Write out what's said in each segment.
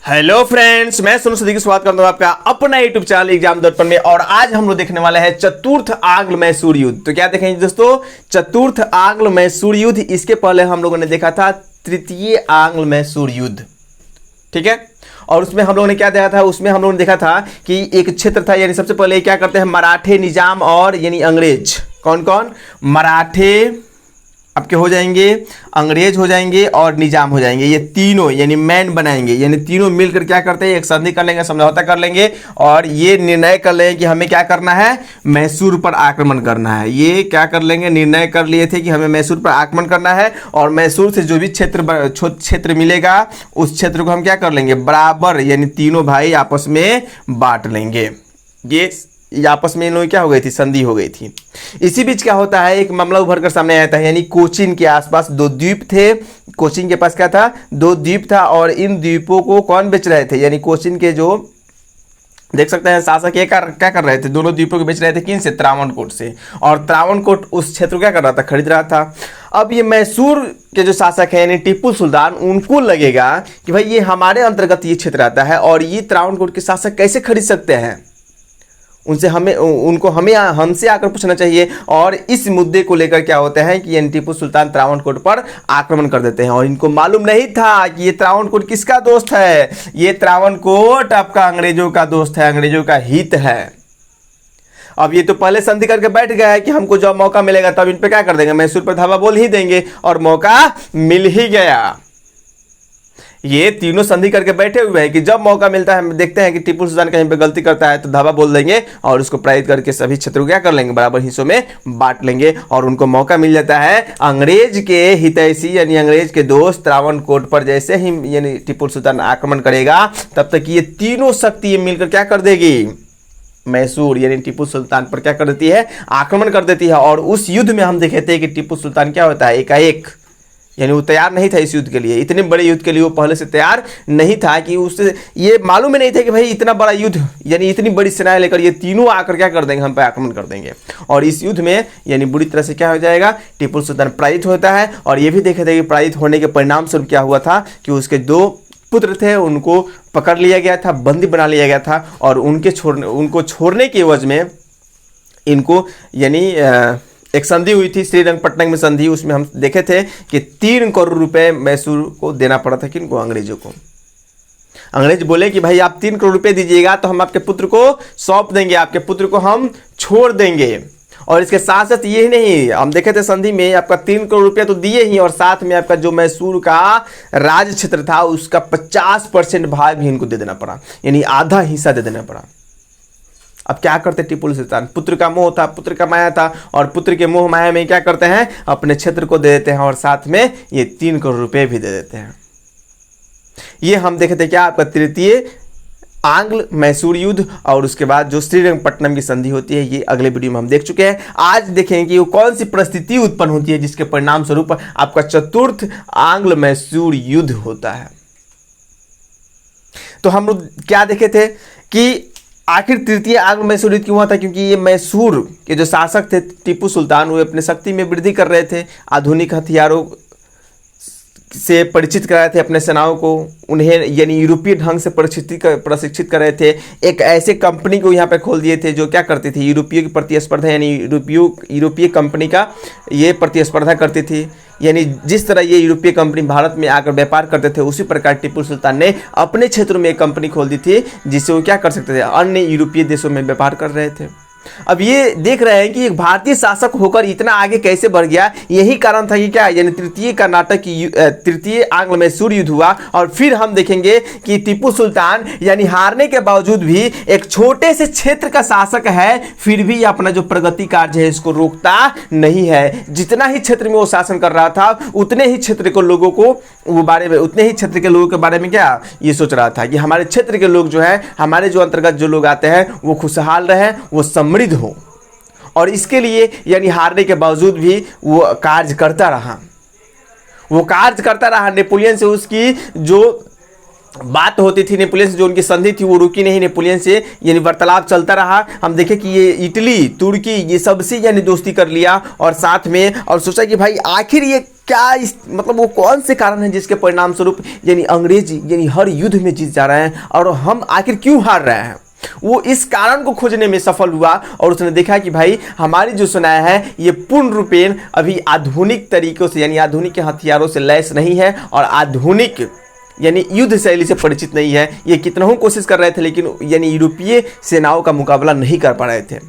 Hello friends, मैं सुनो सदी की स्वागत करता हूं आपका अपना यूट्यूब चैनल एग्जाम दर्पण में। और आज हम लोग देखने वाले हैं चतुर्थ आंग्ल मैसूर युद्ध। तो क्या देखेंगे दोस्तों, चतुर्थ आंग्ल मैसूर युद्ध। इसके पहले हम लोगों ने देखा था तृतीय आंग्ल मैसूर युद्ध, ठीक है। और उसमें हम लोगों ने क्या देखा था, उसमें हम लोगों ने देखा था कि एक क्षेत्र था, यानी सबसे पहले क्या करते हैं, मराठे, निजाम और यानी अंग्रेज। कौन कौन? मराठे आपके हो जाएंगे, अंग्रेज हो जाएंगे और निजाम हो जाएंगे। ये तीनों यानी मैन बनाएंगे, यानी तीनों मिलकर क्या करते हैं, एक संधि कर लेंगे, समझौता कर लेंगे और ये निर्णय कर लेंगे कि हमें क्या करना है, मैसूर पर आक्रमण करना है। ये क्या कर लेंगे, निर्णय कर लिए थे कि हमें मैसूर पर आक्रमण करना है और मैसूर से जो भी क्षेत्र मिलेगा उस क्षेत्र को हम क्या कर लेंगे, बराबर, यानी तीनों भाई आपस में बांट लेंगे। ये आपस में इन लोगों की क्या हो गई थी, संधि हो गई थी। इसी बीच क्या होता है, एक मामला उभर कर सामने आया था, यानी कोचीन के आसपास दो द्वीप थे। कोचीन के पास क्या था, दो द्वीप था और इन द्वीपों को कौन बेच रहे थे, यानी कोचीन के जो देख सकते हैं शासक ये क्या कर रहे थे, दोनों द्वीपों को बेच रहे थे। किन से? त्रावणकोट से। और त्रावणकोट उस क्षेत्र को क्या कर रहा था, खरीद रहा था। अब ये मैसूर के जो शासक है यानी टीपू सुल्तान, उनको लगेगा कि भाई ये हमारे अंतर्गत ये क्षेत्र आता है और ये त्रावणकोट के शासक कैसे खरीद सकते हैं, उनसे हमसे आकर पूछना चाहिए। और इस मुद्दे को लेकर क्या होता है कि टीपू सुल्तान त्रावणकोट पर आक्रमण कर देते हैं। और इनको मालूम नहीं था कि ये त्रावणकोट किसका दोस्त है, ये त्रावणकोट आपका अंग्रेजों का दोस्त है, अंग्रेजों का हित है। अब ये तो पहले संधि करके बैठ गया है कि हमको जब मौका मिलेगा तब इन पे क्या कर देंगे, मैसूर पर धावा बोल ही देंगे। और मौका मिल ही गया। ये तीनों संधि करके बैठे हुए हैं कि जब मौका मिलता है, देखते हैं कि टीपू सुल्तान कहीं पे गलती करता है तो धावा बोल देंगे और उसको पराजित करके सभी क्षेत्रों को क्या कर लेंगे, बराबर हिस्सों में बांट लेंगे। और उनको मौका मिल जाता है अंग्रेज के हितैषी यानी अंग्रेज के दोस्त त्रावणकोट पर। जैसे ही यानी टीपू सुल्तान आक्रमण करेगा तब तक ये तीनों शक्ति मिलकर क्या कर देगी, मैसूर यानी टीपू सुल्तान पर क्या कर देती है, आक्रमण कर देती है। और उस युद्ध में हम देखे थे कि टीपू सुल्तान क्या होता है, एकाएक, यानी वो तैयार नहीं था इस युद्ध के लिए, इतने बड़े युद्ध के लिए वो पहले से तैयार नहीं था कि उससे ये मालूम ही नहीं था कि भाई इतना बड़ा युद्ध, यानी इतनी बड़ी सेनाएं लेकर ये तीनों आकर क्या कर देंगे, हम पे आक्रमण कर देंगे। और इस युद्ध में यानी बुरी तरह से क्या हो जाएगा, टीपू सुल्तान पराजित होता है। और ये भी देखे थे कि पराजित होने के परिणाम स्वरूप क्या हुआ था कि उसके दो पुत्र थे, उनको पकड़ लिया गया था, बंदी बना लिया गया था। और उनको छोड़ने की एवज में इनको यानी एक संधि हुई थी, श्रीरंगपट्टनम में संधि। उसमें हम देखे थे कि 3 करोड़ रुपए मैसूर को देना पड़ा था। किनको? अंग्रेजों को। अंग्रेज बोले कि भाई आप 3 करोड़ रुपए दीजिएगा तो हम आपके पुत्र को सौंप देंगे, आपके पुत्र को हम छोड़ देंगे। और इसके साथ साथ ये ही नहीं, हम देखे थे संधि में आपका 3 करोड़ रुपया तो दिए ही, और साथ में आपका जो मैसूर का राज क्षेत्र था उसका 50% भाग भी इनको दे देना पड़ा, यानी आधा हिस्सा दे देना पड़ा। अब क्या करते टीपू सुल्तान, पुत्र का मोह था, पुत्र का माया था, और पुत्र के मोह माया में क्या करते हैं, अपने क्षेत्र को दे देते हैं और साथ में ये 3 करोड़ रुपए भी दे देते हैं। ये हम देखे थे क्या, आपका तृतीय आंग्ल मैसूर युद्ध। और उसके बाद जो श्रीरंगपट्टनम की संधि होती है, ये अगले वीडियो में हम देख चुके हैं। आज देखेंगे कि वो कौन सी परिस्थिति उत्पन्न होती है जिसके परिणाम स्वरूप आपका चतुर्थ आंग्ल मैसूर युद्ध होता है। तो हम लोग क्या देखे थे कि आखिर तृतीय आंग्ल मैसूर युद्ध क्यों हुआ था, क्योंकि ये मैसूर के जो शासक थे टीपू सुल्तान, वो अपने शक्ति में वृद्धि कर रहे थे, आधुनिक हथियारों से परिचित कराए थे अपने सेनाओं को, उन्हें यानी यूरोपीय ढंग से प्रशिक्षित कर रहे थे। एक ऐसे कंपनी को यहाँ पे खोल दिए थे जो क्या करती थी, यूरोपीय की प्रतिस्पर्धा, यानी यूरोपीय कंपनी का ये प्रतिस्पर्धा करती थी। यानी जिस तरह ये यूरोपीय कंपनी भारत में आकर व्यापार करते थे, उसी प्रकार टीपू सुल्तान ने अपने क्षेत्र में एक कंपनी खोल दी थी जिससे वो क्या कर सकते थे, अन्य यूरोपीय देशों में व्यापार कर रहे थे। अब ये देख रहे हैं कि एक भारतीय शासक होकर इतना आगे कैसे बढ़ गया। यही कारण था कि क्या, यानी तृतीय आंग्ल मैसूर युद्ध हुआ। और फिर हम देखेंगे कि टीपू सुल्तान यानी हारने के बावजूद भी एक छोटे से क्षेत्र का शासक है, फिर भी अपना जो प्रगति कार्य है इसको रोकता नहीं है। जितना ही क्षेत्र में वो शासन कर रहा था उतने ही क्षेत्र के लोगों को उतने ही क्षेत्र के लोगों के बारे में क्या ये सोच रहा था कि हमारे क्षेत्र के लोग जो है, हमारे जो अंतर्गत जो लोग आते हैं वो खुशहाल रहे, वो समृद्ध हो। और इसके लिए यानी हारने के बावजूद भी वो कार्य करता रहा। नेपोलियन से उसकी जो बात होती थी, नेपोलियन से जो उनकी संधि थी वो रुकी नहीं, नेपोलियन से यानी वार्तालाप चलता रहा। हम देखें कि ये इटली, तुर्की, ये सबसे यानी दोस्ती कर लिया और साथ में और सोचा कि भाई आखिर ये क्या इस मतलब वो कौन से कारण हैं जिसके परिणाम स्वरूप यानी अंग्रेज यानी हर युद्ध में जीत जा रहे हैं और हम आखिर क्यों हार रहे हैं। वो इस कारण को खोजने में सफल हुआ और उसने देखा कि भाई हमारी जो सेना है ये पूर्ण रूपेण अभी आधुनिक तरीकों से यानी आधुनिक हथियारों से लैस नहीं है और आधुनिक यानी युद्ध शैली से परिचित नहीं है। ये कितना ही कोशिश कर रहे थे लेकिन यानी यूरोपीय सेनाओं का मुकाबला नहीं कर पा रहे थे।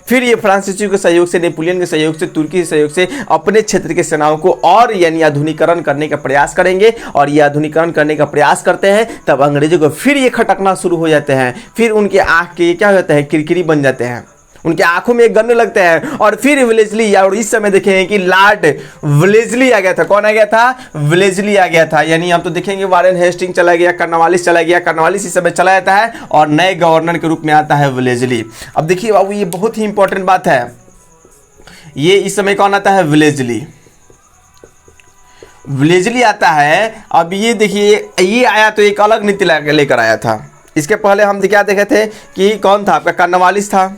फिर ये फ्रांसीसियों के सहयोग से, नेपोलियन के सहयोग से, तुर्की के सहयोग से अपने क्षेत्र के सेनाओं को और यानी आधुनिकीकरण करने का प्रयास करेंगे और ये आधुनिकीकरण करने का प्रयास करते हैं तब अंग्रेजों को फिर ये खटकना शुरू हो जाते हैं। फिर उनके आँख के क्या होता है, किरकिरी बन जाते हैं, उनके आंखों में गन्ने लगते हैं और फिर वेलेस्ली, और इस समय देखेंगे कि लॉर्ड वेलेस्ली आ गया था। कौन आ गया था? वेलेस्ली आ गया था। यानी हम तो देखेंगे वारेन हेस्टिंग चला गया, कर्नवालिस चला गया, कर्नवालिस इस समय चला जाता है और नए गवर्नर के रूप में आता है वेलेस्ली। अब देखिए बाबू ये बहुत ही इंपॉर्टेंट बात है, ये इस समय कौन आता है? वेलेस्ली। वेलेस्ली आता है। अब ये देखिए ये आया तो एक अलग नीति लेकर आया था। इसके पहले हम क्या देखे थे कि कौन था आपका? कर्नवालिस था।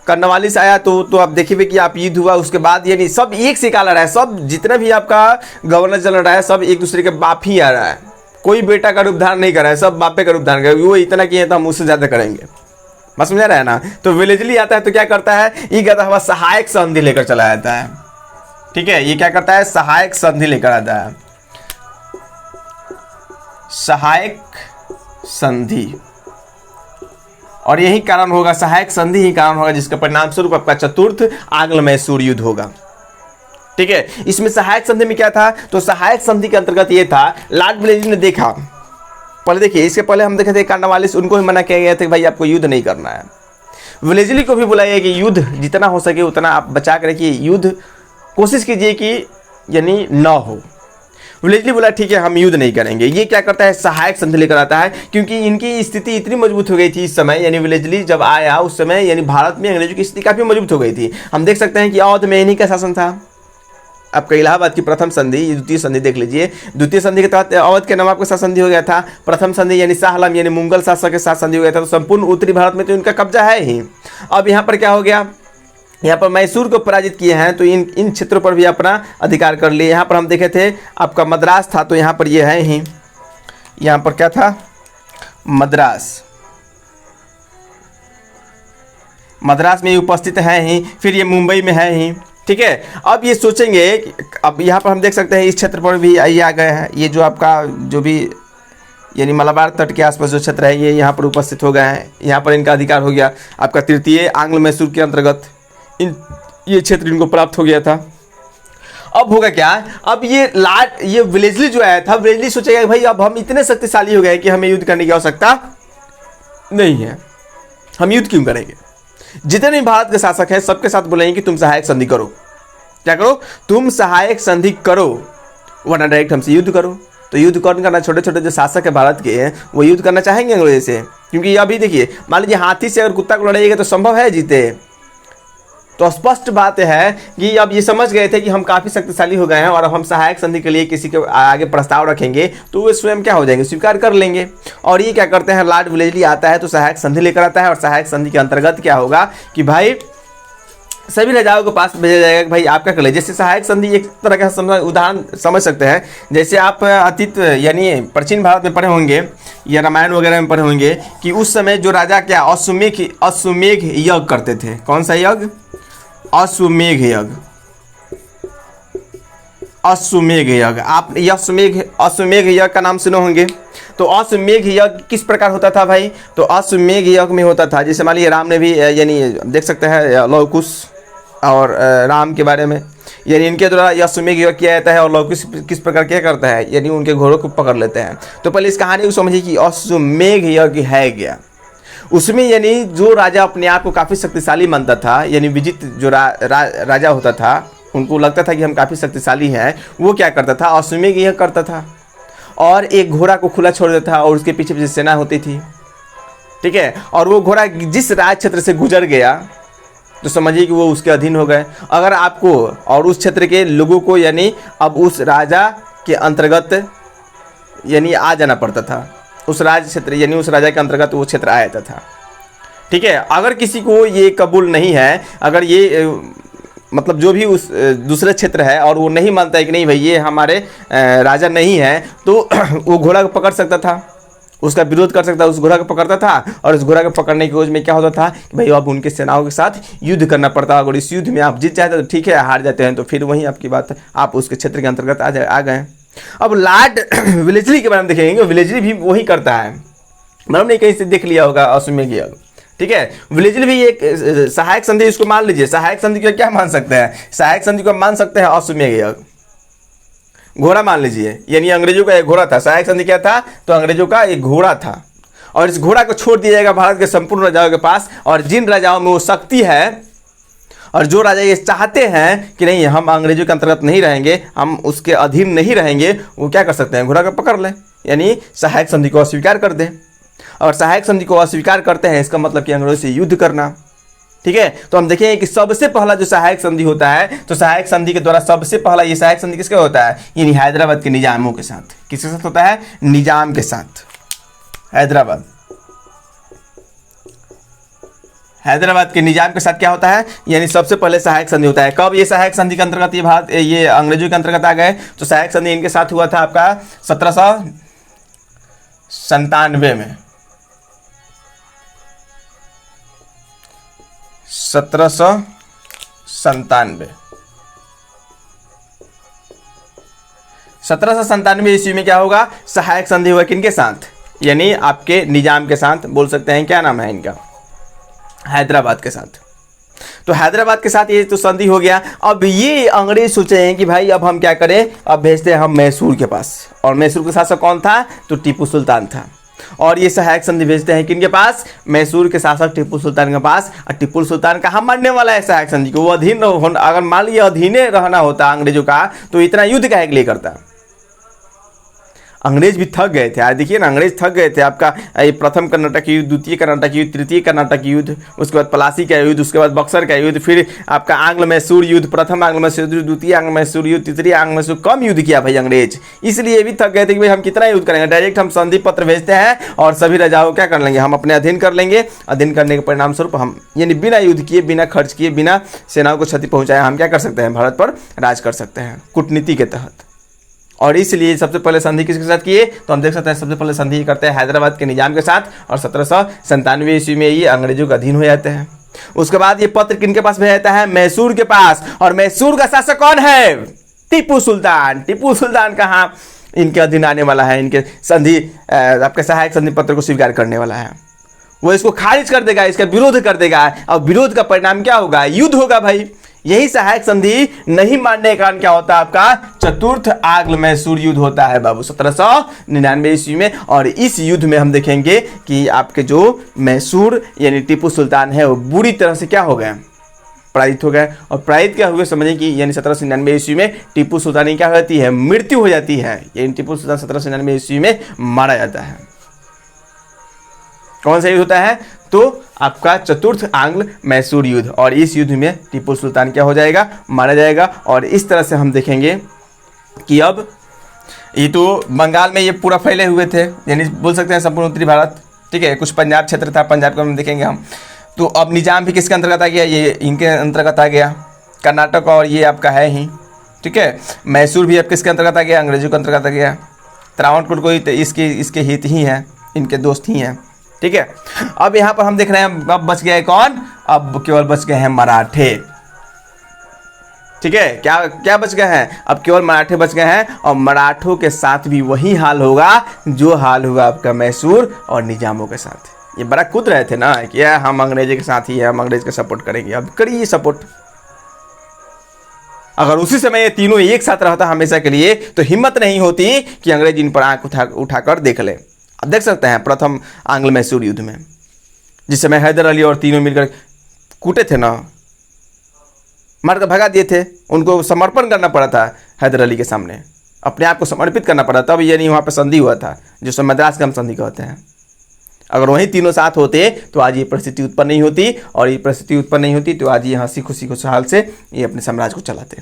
कर्नवालिस आया तो आप देखिए कि आप युद्ध हुआ, उसके बाद यानी सब एक से का लड़ रहा है, सब जितना भी आपका गवर्नर चल रहा है सब एक दूसरे के बाप ही आ रहा है, कोई बेटा का रूप धारण नहीं कर रहा है, सब बापे का रूप धारण कर रहा है। वो इतना किए तो हम उससे ज़्यादा करेंगे, बस समझ रहा है ना। तो वेलेस्ली आता है तो क्या करता है, ये कहता है सहायक संधि लेकर चला जाता है। ठीक है, ये क्या करता है? सहायक संधि लेकर आता है, सहायक संधि। और यही कारण होगा, सहायक संधि ही कारण होगा जिसका परिणाम स्वरूप आपका चतुर्थ आंग्ल मैसूर युद्ध होगा। ठीक है, इसमें सहायक संधि में क्या था? तो सहायक संधि के अंतर्गत ये था, लॉर्ड वेलेस्ली ने देखा, पहले देखिए इसके पहले हम देखे थे कर्नवालिस, उनको भी मना किया गया था कि भाई आपको युद्ध नहीं करना है। वेलेस्ली को भी बुलाया कि युद्ध जितना हो सके उतना आप बचा कर रखिए, युद्ध कोशिश कीजिए कि यानी न हो। वेलेस्ली बोला ठीक है हम युद्ध नहीं करेंगे। ये क्या करता है? सहायक संधि लेकर आता है, क्योंकि इनकी स्थिति इतनी मजबूत हो गई थी इस समय, यानी वेलेस्ली जब आया उस समय यानी भारत में अंग्रेजों की स्थिति काफ़ी मजबूत हो गई थी। हम देख सकते हैं कि अवध में इन्हीं का शासन था। आपका इलाहाबाद की प्रथम संधि, द्वितीय संधि देख लीजिए। द्वितीय संधि के तहत अवध के नवाब के साथ संधि हो गया था। प्रथम संधि यानी शाह आलम यानी मुगल शासक के साथ संधि हो गया था। तो संपूर्ण उत्तरी भारत में तो इनका कब्जा है ही। अब यहाँ पर क्या हो गया, यहाँ पर मैसूर को पराजित किए हैं तो इन क्षेत्रों पर भी अपना अधिकार कर लिए। यहाँ पर हम देखे थे आपका मद्रास था, तो यहाँ पर ये है ही, यहाँ पर क्या था? मद्रास। मद्रास में उपस्थित है ही, फिर ये मुंबई में है ही। ठीक है, अब ये सोचेंगे, अब यहाँ पर हम देख सकते हैं इस क्षेत्र पर भी ये आ गए हैं, ये जो आपका जो भी यानी मलाबार तट के आसपास जो क्षेत्र है ये यहाँ पर उपस्थित हो गए हैं। यहाँ पर इनका अधिकार हो गया आपका तृतीय आंग्ल मैसूर के अंतर्गत ये क्षेत्र इनको प्राप्त हो गया था। अब होगा क्या, अब ये वेलेस्ली जो आया था, वेलेस्ली सोचेगा भाई अब हम इतने शक्तिशाली हो गए कि हमें युद्ध करने की आवश्यकता नहीं है, हम युद्ध क्यों करेंगे। जितने भी भारत के शासक हैं सबके साथ बोलेंगे कि तुम सहायक संधि करो। क्या करो? तुम सहायक संधि करो, वरना डायरेक्ट हमसे युद्ध करो। तो युद्ध कौन करना? छोटे छोटे जो शासक है भारत के हैं वो युद्ध करना चाहेंगे अंग्रेजों से, क्योंकि अभी देखिए मान लीजिए हाथी से अगर कुत्ता को लड़ाइएगा तो संभव है जीते। तो स्पष्ट बात है कि अब ये समझ गए थे कि हम काफ़ी शक्तिशाली हो गए हैं और हम सहायक संधि के लिए किसी के आगे प्रस्ताव रखेंगे तो वे स्वयं क्या हो जाएंगे, स्वीकार कर लेंगे। और ये क्या करते हैं, लॉर्ड वेलेस्ली आता है तो सहायक संधि लेकर आता है और सहायक संधि के अंतर्गत क्या होगा कि भाई सभी राजाओं के पास भेजा जाएगा कि भाई आप क्या कर ले। जैसे सहायक संधि एक तरह का उदाहरण समझ सकते हैं, जैसे आप अतीत यानी प्राचीन भारत में पढ़े होंगे या रामायण वगैरह में पढ़े होंगे कि उस समय जो राजा क्या अश्वमेघ यज्ञ करते थे। कौन सा यज्ञ? अश्वमेघ यज्ञ। अश्वमेघ यज्ञ, आप अश्वमेघ यज्ञ का नाम सुने होंगे। तो अश्वमेघ यज्ञ किस प्रकार होता था भाई? तो अश्वमेघ यज्ञ में होता था, जैसे मान लीजिए राम ने भी यानी देख सकते हैं लव कुश और राम के बारे में, यानी इनके द्वारा अश्वमेघ यज्ञ किया जाता है और लव कुश किस प्रकार क्या करता है, यानी उनके घोड़ों को पकड़ लेते हैं। तो पहले इस कहानी को समझिए कि अश्वमेघ यज्ञ है क्या। उसमें यानी जो राजा अपने आप को काफ़ी शक्तिशाली मानता था, यानी विजित जो राजा होता था, उनको लगता था कि हम काफ़ी शक्तिशाली हैं, वो क्या करता था, अश्वमेघ यज्ञ करता था और एक घोड़ा को खुला छोड़ देता था और उसके पीछे पीछे सेना होती थी। ठीक है, और वो घोड़ा जिस राज क्षेत्र से गुजर गया तो समझिए कि वो उसके अधीन हो गए। अगर आपको और उस क्षेत्र के लोगों को यानी अब उस राजा के अंतर्गत यानी आ जाना पड़ता था, उस राज क्षेत्र यानी उस राजा के अंतर्गत वो क्षेत्र आ जाता था। ठीक है, अगर किसी को ये कबूल नहीं है, अगर ये मतलब जो भी उस दूसरे क्षेत्र है और वो नहीं मानता है कि नहीं भाई ये हमारे राजा नहीं है, तो वो घोड़ा को पकड़ सकता था, उसका विरोध कर सकता, उस घोड़ा को पकड़ता था। और उस घोड़ा को पकड़ने की खोज में क्या होता था कि भाई अब उनके सेनाओं के साथ युद्ध करना पड़ता। अगर इस युद्ध में आप जीत जाते तो ठीक है, हार जाते हैं तो फिर वहीं आपकी बात है, आप उसके क्षेत्र के अंतर्गत आ गए। अब लॉर्ड वेलेस्ली के बारे में देखेंगे, वेलेस्ली भी वही करता है, मतलब नहीं कहीं से देख लिया होगा अश्वमेध याग, ठीक है। वेलेस्ली भी एक सहायक संधि इसको मान लीजिए, सहायक संधि को क्या मान सकते हैं, सहायक संधि को मान सकते हैं अश्वमेध याग, घोड़ा मान लीजिए, यानी अंग्रेजों का एक घोड़ा था। सहायक संधि क्या था, तो अंग्रेजों का एक घोड़ा था, और इस घोड़ा को छोड़ दिया जाएगा भारत के संपूर्ण राजाओं के पास, और जिन राजाओं में वो शक्ति है और जो राजा ये चाहते हैं कि नहीं हम अंग्रेजों के अंतर्गत नहीं रहेंगे, हम उसके अधीन नहीं रहेंगे, वो क्या कर सकते हैं, घोड़ा को पकड़ लें, यानी सहायक संधि को अस्वीकार कर दें। और सहायक संधि को अस्वीकार करते हैं, इसका मतलब कि अंग्रेजों से युद्ध करना, ठीक है। तो हम देखेंगे कि सबसे पहला जो सहायक संधि होता है, तो सहायक संधि के द्वारा सबसे पहला ये सहायक संधि किसका होता है, यानी हैदराबाद के निजामों के साथ। किसके साथ होता है, निजाम के साथ। हैदराबाद के निजाम के साथ क्या होता है, यानी सबसे पहले सहायक संधि होता है। कब ये सहायक संधि के अंतर्गत ये अंग्रेजों के अंतर्गत आ गए, तो सहायक संधि इनके साथ हुआ था आपका 1797 में। 1797 ईस्वी में क्या होगा, सहायक संधि हुआ किनके साथ, यानी आपके निजाम के साथ, बोल सकते हैं क्या नाम है इनका, हैदराबाद के साथ। तो हैदराबाद के साथ ये तो संधि हो गया। अब ये अंग्रेज सोचे हैं कि भाई अब हम क्या करें, अब भेजते हैं हम मैसूर के पास, और मैसूर के शासक कौन था, तो टीपू सुल्तान था। और ये सहायक संधि भेजते हैं किनके पास, मैसूर के शासक टीपू सुल्तान के पास। और टीपू सुल्तान कहाँ मानने वाला है सहायक संधि को, वो अधीन, अगर मान लीजिए अधीने रहना होता अंग्रेजों का, तो इतना युद्ध काहे के लिए करता। अंग्रेज भी थक गए थे, आज देखिए ना, अंग्रेज थक गए थे। आपका ये प्रथम कर्नाटक युद्ध, द्वितीय कर्नाटक युद्ध, तृतीय कर्नाटक युद्ध, उसके बाद प्लासी का युद्ध, उसके बाद बक्सर का युद्ध, फिर आपका आंग्ल मैसूर युद्ध, प्रथम आंग्ल मैसूर युद्ध, द्वितीय आंग्ल मैसूर युद्ध, तृतीय आंग्ल मैसूर, कम युद्ध किया भाई अंग्रेज। इसलिए भी थक गए थे कि भाई हम कितना युद्ध करेंगे, डायरेक्ट हम संधि पत्र भेजते हैं और सभी राजाओं क्या कर लेंगे, हम अपने अधीन कर लेंगे। अधीन करने के परिणाम स्वरूप हम, यानी बिना युद्ध किए, बिना खर्च किए, बिना सेनाओं को क्षति पहुंचाए, हम क्या कर सकते हैं, भारत पर राज कर सकते हैं कूटनीति के तहत। और इसलिए सबसे पहले संधि किसके साथ किए, तो हम देख सकते हैं सबसे पहले संधि करते हैं हैदराबाद के निजाम के साथ, और 1797 ईस्वी में ये अंग्रेजों के अधीन हो जाते हैं। उसके बाद ये पत्र किनके पास भेजा जाता है, मैसूर के पास। और मैसूर का शासक कौन है, टीपू सुल्तान। टीपू सुल्तान कहाँ इनके अधीन आने वाला है, इनके संधि आपके सहायक संधि पत्र को स्वीकार करने वाला है। वो इसको खारिज कर देगा, इसका विरोध कर देगा, और विरोध का परिणाम क्या होगा, युद्ध होगा भाई। यही सहायक संधि नहीं मानने के कारण क्या होता है, आपका चतुर्थ आंग्ल मैसूर युद्ध होता है बाबू 1799 ईस्वी में। और इस युद्ध में हम देखेंगे कि आपके जो मैसूर यानी टीपू सुल्तान है, वो बुरी तरह से क्या हो गए, पराजित हो गए। और पराजित क्या हुए, समझिए कि यानी 1799 ईस्वी में टीपू सुल्तान की क्या होती है, मृत्यु हो जाती है। यानी टीपू सुल्तान 1799 ईस्वी में मारा जाता है। कौन सा युद्ध होता है, तो आपका चतुर्थ आंग्ल मैसूर युद्ध। और इस युद्ध में टीपू सुल्तान क्या हो जाएगा, मारा जाएगा। और इस तरह से हम देखेंगे कि अब ये तो बंगाल में ये पूरा फैले हुए थे, यानी बोल सकते हैं संपूर्ण उत्तरी भारत, ठीक है। कुछ पंजाब क्षेत्र था, पंजाब को हम देखेंगे हम। तो अब निजाम भी किसके अंतर्गत आ गया, ये इनके अंतर्गत आ गया, कर्नाटक और ये आपका है ही, ठीक है। मैसूर भी अब किसके अंतर्गत आ गया, अंग्रेजों के अंतर्गत आ गया। त्रावणकोर को इसके हित ही हैं, इनके दोस्त ही हैं, ठीक है। अब यहाँ पर हम देख रहे हैं अब बच गए कौन, अब केवल बच गए हैं मराठे, ठीक है। क्या बच गए हैं, अब केवल मराठे बच गए हैं। और मराठों के साथ भी वही हाल होगा जो हाल हुआ आपका मैसूर और निजामों के साथ। ये बड़ा कूद रहे थे ना कि हम अंग्रेज के साथ ही है, हम अंग्रेज का सपोर्ट करेंगे, अब करिए सपोर्ट। अगर उसी समय ये तीनों एक साथ रहता हमेशा के लिए, तो हिम्मत नहीं होती कि अंग्रेज इन पर आंख उठाकर देख ले। अब देख सकते हैं प्रथम आंग्ल मैसूर युद्ध में, जिस समय हैदर अली और तीनों मिलकर कूटे थे ना, मार कर भगा दिए थे। उनको समर्पण करना पड़ा था हैदर अली के सामने, अपने आप को समर्पित करना पड़ा, तब यानी वहाँ पर संधि हुआ था, जिसमें मद्रास का हम संधि कहते हैं। अगर वही तीनों साथ होते तो आज ये परिस्थिति उत्पन्न नहीं होती, और ये परिस्थिति उत्पन्न नहीं होती तो आज ये हंसी खुशी खुशहाल से ये अपने साम्राज्य को चलाते।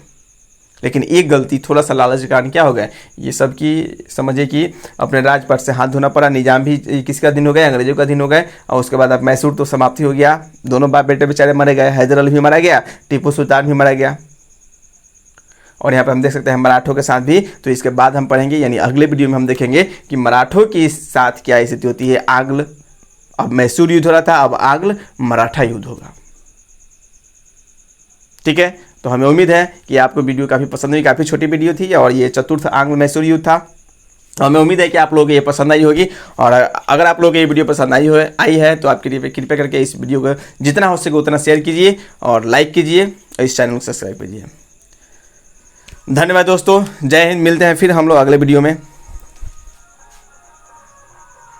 लेकिन एक गलती, थोड़ा सा लालच के कारण क्या हो गया, ये सब की समझिए कि अपने राजपाट से हाथ धोना पड़ा। निजाम भी किसका दिन हो गया, अंग्रेजों का दिन हो गया। और उसके बाद अब मैसूर तो समाप्ति हो गया, दोनों बाप बेटे बेचारे मारे गए, हैदर अली भी मारा गया, टीपू सुल्तान भी मारा गया। और यहाँ पे हम देख सकते हैं मराठों के साथ भी। तो इसके बाद हम पढ़ेंगे, यानी अगले वीडियो में हम देखेंगे कि मराठों के साथ क्या स्थिति होती है। आग्ल, अब मैसूर युद्ध हो रहा था, अब आग्ल मराठा युद्ध होगा। ठीक है, तो हमें उम्मीद है कि आपको वीडियो काफ़ी पसंद हुई। काफ़ी छोटी वीडियो थी और ये चतुर्थ आंग्ल मैसूर युद्ध था। तो हमें उम्मीद है कि आप लोगों को ये पसंद आई होगी। और अगर आप लोगों को ये वीडियो पसंद आई है तो आप कृपया करके इस वीडियो को जितना हो सके उतना शेयर कीजिए और लाइक कीजिए और इस चैनल को सब्सक्राइब कीजिए। धन्यवाद दोस्तों, जय हिंद। मिलते हैं फिर हम लोग अगले वीडियो में।